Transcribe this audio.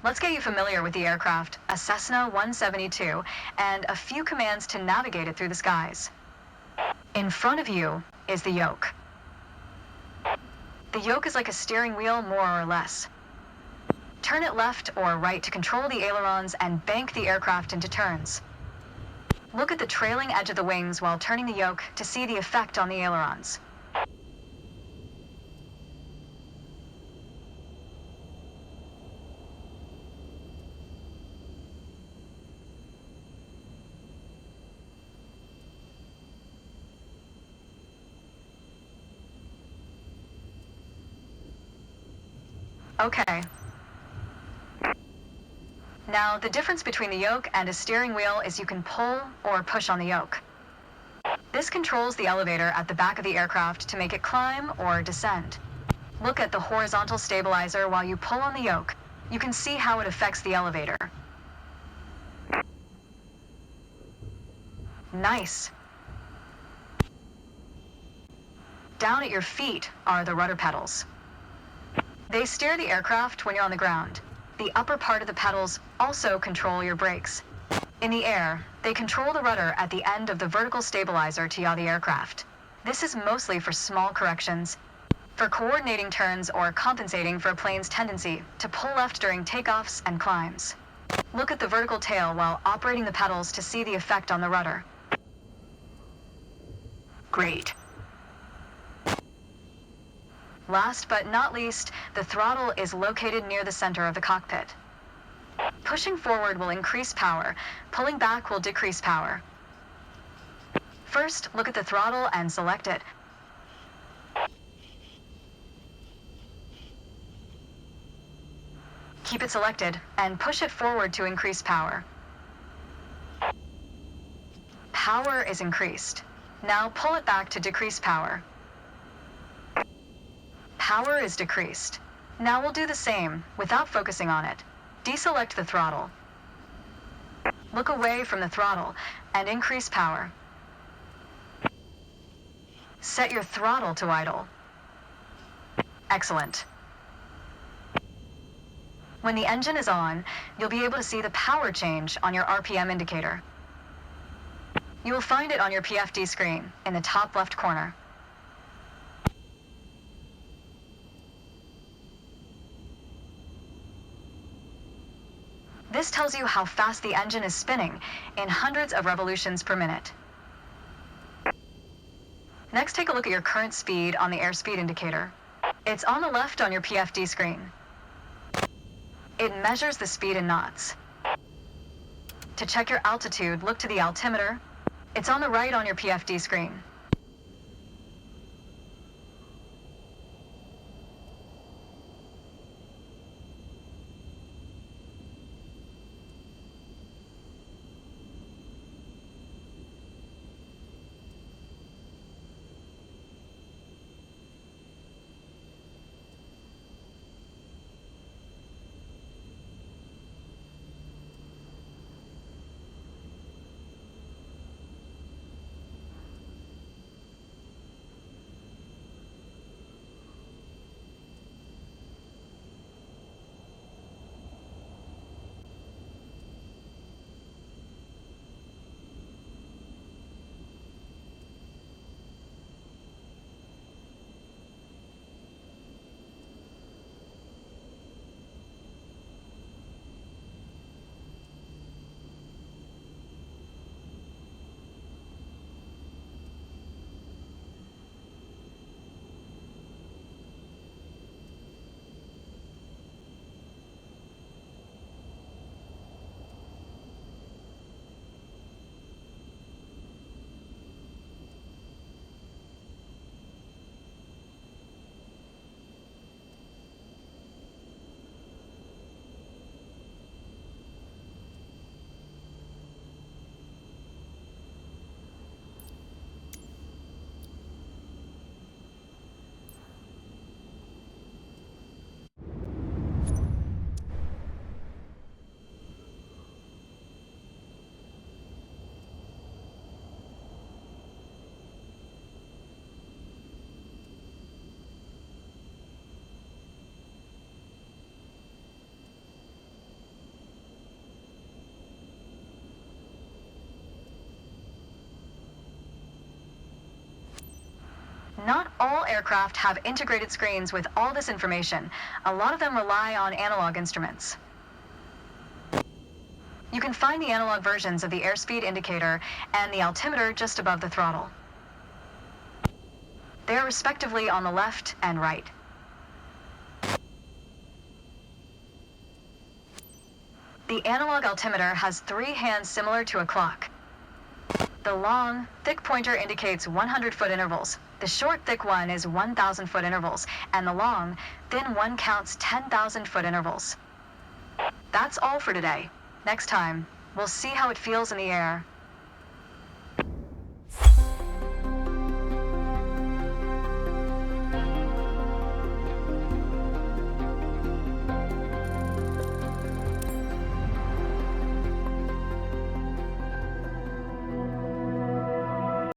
Let's get you familiar with the aircraft, a Cessna 172, and a few commands to navigate it through the skies. In front of you is the yoke. The yoke is like a steering wheel, more or less. Turn it left or right to control the ailerons and bank the aircraft into turns. Look at the trailing edge of the wings while turning the yoke to see the effect on the ailerons. Okay. Now, the difference between the yoke and a steering wheel is you can pull or push on the yoke. This controls the elevator at the back of the aircraft to make it climb or descend. Look at the horizontal stabilizer while you pull on the yoke. You can see how it affects the elevator. Nice. Down at your feet are the rudder pedals. They steer the aircraft when you're on the ground. The upper part of the pedals also control your brakes. In the air, they control the rudder at the end of the vertical stabilizer to yaw the aircraft. This is mostly for small corrections, for coordinating turns or compensating for a plane's tendency to pull left during takeoffs and climbs. Look at the vertical tail while operating the pedals to see the effect on the rudder. Great. Last but not least, the throttle is located near the center of the cockpit. Pushing forward will increase power. Pulling back will decrease power. First, look at the throttle and select it. Keep it selected and push it forward to increase power. Power is increased. Now pull it back to decrease power. Power is decreased. Now we'll do the same without focusing on it. Deselect the throttle. Look away from the throttle and increase power. Set your throttle to idle. Excellent. When the engine is on, you'll be able to see the power change on your RPM indicator. You will find it on your PFD screen in the top left corner. This tells you how fast the engine is spinning in hundreds of revolutions per minute. Next, take a look at your current speed on the airspeed indicator. It's on the left on your PFD screen. It measures the speed in knots. To check your altitude, look to the altimeter. It's on the right on your PFD screen. all aircraft have integrated screens with all this information. A lot of them rely on analog instruments. You can find the analog versions of the airspeed indicator and the altimeter just above the throttle. They are respectively on the left and right. The analog altimeter has 3 hands similar to a clock. The long, thick pointer indicates 100-foot intervals. The short, thick one is 1,000-foot intervals, and the long, thin one counts 10,000-foot intervals. That's all for today. Next time, we'll see how it feels in the air